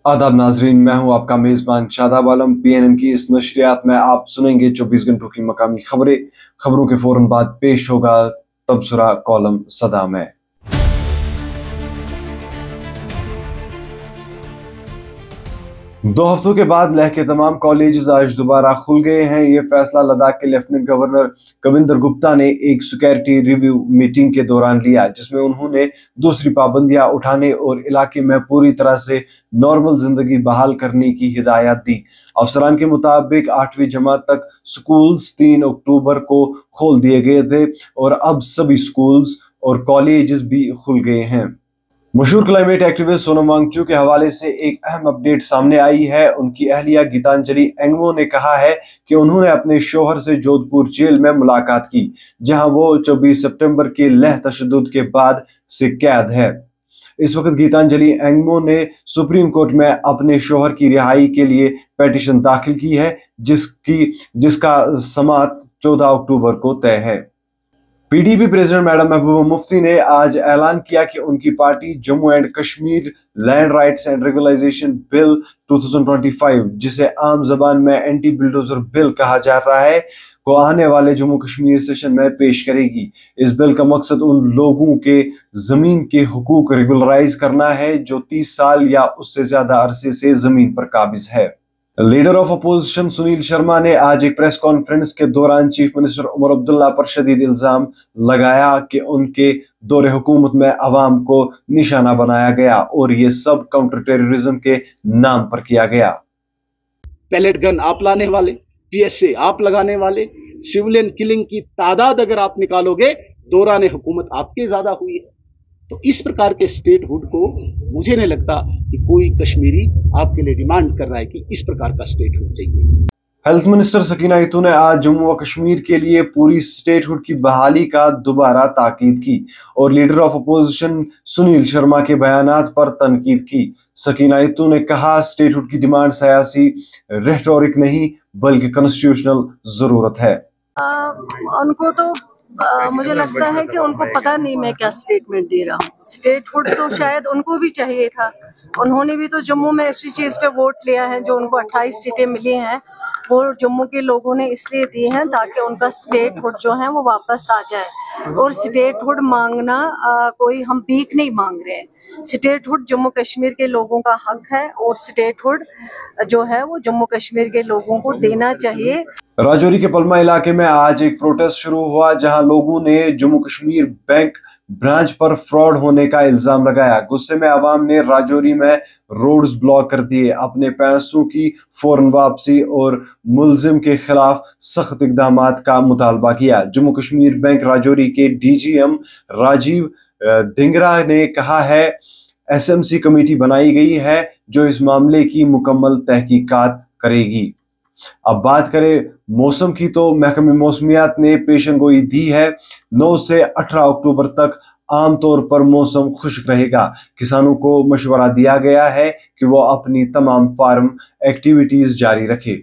आदाब नाजरीन, मैं हूं आपका मेजबान शादाब आलम। PNN की इस नशरियात में आप सुनेंगे 24 घंटों की मकामी खबरें। खबरों के फौरन बाद पेश होगा तबसरा कॉलम सदा में। दो हफ्तों के बाद लेह के तमाम कॉलेज आज दोबारा खुल गए हैं। ये फैसला लद्दाख के लेफ्टिनेंट गवर्नर कविंदर गुप्ता ने एक सिक्योरिटी रिव्यू मीटिंग के दौरान लिया, जिसमें उन्होंने दूसरी पाबंदियां उठाने और इलाके में पूरी तरह से नॉर्मल जिंदगी बहाल करने की हिदायत दी। अफसरान के मुताबिक 8वीं जमात तक स्कूल्स 3 अक्टूबर को खोल दिए गए थे और अब सभी स्कूल्स और कॉलेजेस भी खुल गए हैं। मशहूर क्लाइमेट एक्टिविस्ट सोनम वांगचुक के हवाले से एक अहम अपडेट सामने आई है। उनकी अहलिया गीतांजलि एंगमो ने कहा है कि उन्होंने अपने शोहर से जोधपुर जेल में मुलाकात की, जहां वो 24 सितंबर के लेह तशद्दुद के बाद से कैद है। इस वक्त गीतांजलि एंगमो ने सुप्रीम कोर्ट में अपने शोहर की रिहाई के लिए पिटीशन दाखिल की है, जिसका समाअत 14 अक्टूबर को तय है। PDP president madam Mehbooba Mufti ने आज ऐलान किया कि उनकी party Jammu and Kashmir land rights and regularisation bill 2025, जिसे आम जबान में एंटी बिल्डोजर बिल कहा जा रहा है, को आने वाले जम्मू कश्मीर सेशन में पेश करेगी। इस बिल का मकसद उन लोगों के जमीन के हुकूक रेगुलराइज करना है जो 30 साल या उससे ज्यादा अरसे से जमीन पर काबिज है। Leader of opposition Sunil Sharma ने आज एक प्रेस कॉन्फ्रेंस के दौरान चीफ मिनिस्टर उमर अब्दुल्ला पर शदीद इल्जाम लगाया कि उनके दौरे हुकूमत में अवाम को निशाना बनाया गया और ये सब काउंटर टेररिज्म के नाम पर किया गया। पैलेट गन आप लाने वाले, PSA आप लगाने वाले, सिविलियन किलिंग की तादाद अगर आप निकालोगे, दौरान हुकूमत आपके ज्यादा हुई है। तो इस प्रकार के स्टेटहुड को मुझे नहीं लगता कि कोई कश्मीरी आपके लिए डिमांड कर रहा है कि इस प्रकार का स्टेटहुड चाहिए। हेल्थ मिनिस्टर सकीना इतू ने आज जम्मू व कश्मीर के लिए पूरी स्टेटहुड की बहाली का दोबारा ताकीद की और leader of opposition Sunil Sharma के बयानात पर तनकीद की। सकीना इतू ने कहा, स्टेटहुड की डिमांड सियासी रेटोरिक नहीं बल्कि कॉन्स्टिट्यूशनल जरूरत है। उनको तो मुझे लगता है कि उनको पता नहीं मैं क्या स्टेटमेंट दे रहा हूँ। स्टेटहुड तो शायद उनको भी चाहिए था। उन्होंने भी तो जम्मू में इसी चीज़ पे वोट लिया है। जो उनको 28 सीटें मिली हैं वो जम्मू के लोगों ने इसलिए दी हैं ताकि उनका स्टेटहुड जो है वो वापस आ जाए। और स्टेटहुड मांगना कोई हम भीख नहीं मांग रहे हैं। स्टेटहुड जम्मू कश्मीर के लोगों का हक है और स्टेटहुड जो है वो जम्मू कश्मीर के लोगों को देना चाहिए। राजौरी के पलमा इलाके में आज एक प्रोटेस्ट शुरू हुआ, जहां लोगों ने जम्मू कश्मीर बैंक ब्रांच पर फ्रॉड होने का इल्जाम लगाया। गुस्से में आवाम ने राजौरी में रोड्स ब्लॉक कर दिए, अपने पैसों की फौरन वापसी और मुलजिम के खिलाफ सख्त इकदामात का मुतालबा किया। जम्मू कश्मीर बैंक राजौरी के DGM राजीव धिंगरा ने कहा है, SMC कमेटी बनाई गई है जो इस मामले की मुकम्मल तहकीकात करेगी। अब बात करें मौसम की, तो महकमे मौसमियात ने पेशनगोई दी है। 9 से 18 अक्टूबर तक आमतौर पर मौसम खुश्क रहेगा। किसानों को मशवरा दिया गया है कि वो अपनी तमाम फार्म एक्टिविटीज जारी रखें।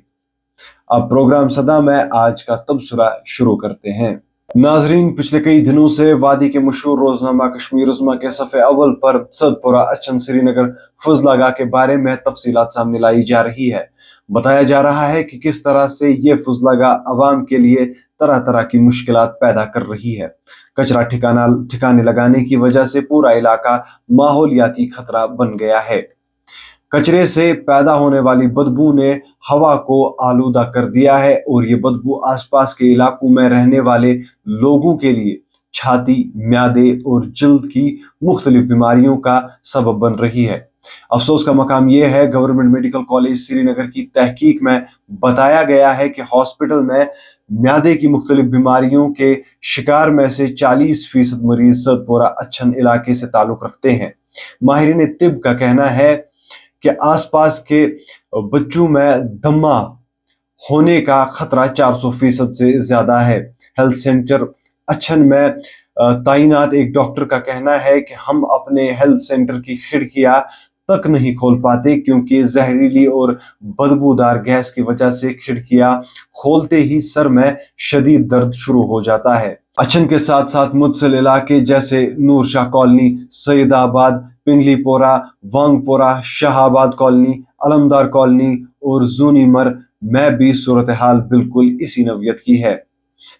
अब प्रोग्राम सदा में आज का तबसरा शुरू करते हैं। नाजरीन, पिछले कई दिनों से वादी के मशहूर रोजनामा कश्मीर उज़्मा के सफ़े अव्वल पर सदपुरा अच्छन श्रीनगर फजलागाह के बारे में तफसीलात सामने लाई जा रही है। बताया जा रहा है कि किस तरह से ये फजलागाह अवाम के लिए तरह तरह की मुश्किलात पैदा कर रही है। कचरा ठिकाने लगाने की वजह से पूरा इलाका माहौलियाती खतरा बन गया है। कचरे से पैदा होने वाली बदबू ने हवा को आलूदा कर दिया है और ये बदबू आसपास के इलाकों में रहने वाले लोगों के लिए छाती, म्यादे और जल्द की मुख्तलिफ बीमारियों का सबब बन रही है। अफसोस का मकाम यह है, गवर्नमेंट मेडिकल कॉलेज श्रीनगर की तहकीक में बताया गया है कि हॉस्पिटल में म्यादे की मुख्तलिफ बीमारियों के शिकार में से 40% मरीज सदपुरा अच्छन इलाके से ताल्लुक रखते हैं। माहिरीन तिब का कहना है कि आसपास के बच्चों में दमा होने का खतरा 400% से ज्यादा है। हेल्थ सेंटर अच्छन में तैनात एक डॉक्टर का कहना है कि हम अपने हेल्थ सेंटर की खिड़कियां तक नहीं खोल पाते क्योंकि जहरीली और बदबूदार गैस की वजह से खिड़कियां खोलते ही सर में शदीद दर्द शुरू हो जाता है। अच्छन के साथ साथ मुतसिल इलाके जैसे Noor Shah colony, Saidabad, Pinglipora, Wangpora, Shahabad colony, Alamdar colony और जूनीमर में भी सूरत हाल बिल्कुल इसी नौयत की है।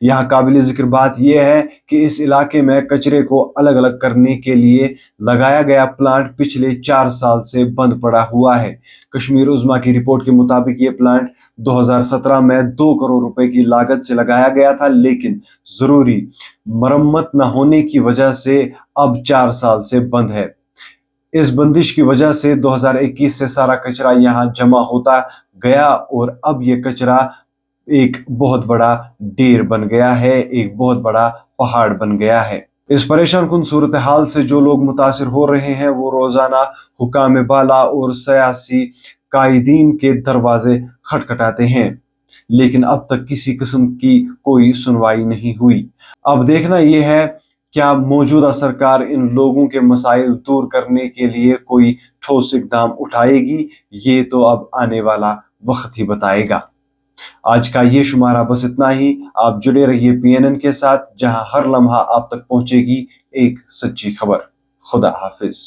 यहाँ काबिल जिक्र बात यह है कि इस इलाके में कचरे को अलग अलग करने के लिए लगाया गया प्लांट पिछले 4 साल से बंद पड़ा हुआ है। कश्मीर उज़्मा की रिपोर्ट के मुताबिक ये प्लांट 2017 में 2 करोड़ रुपए की लागत से लगाया गया था, लेकिन जरूरी मरम्मत न होने की वजह से अब 4 साल से बंद है। इस बंदिश की वजह से 2021 से सारा कचरा यहाँ जमा होता गया और अब ये कचरा एक बहुत बड़ा ढेर बन गया है, एक बहुत बड़ा पहाड़ बन गया है। इस परेशान कुन सूरत हाल से जो लोग मुतासिर हो रहे हैं वो रोजाना हुकाम बाला और सियासी कायदीन के दरवाजे खटखटाते हैं, लेकिन अब तक किसी किस्म की कोई सुनवाई नहीं हुई। अब देखना यह है क्या मौजूदा सरकार इन लोगों के मसाइल दूर करने के लिए कोई ठोस इकदाम उठाएगी। ये तो अब आने वाला वक्त ही बताएगा। आज का ये शुमारा बस इतना ही। आप जुड़े रहिए PNN के साथ, जहां हर लम्हा आप तक पहुंचेगी एक सच्ची खबर। खुदा हाफिज।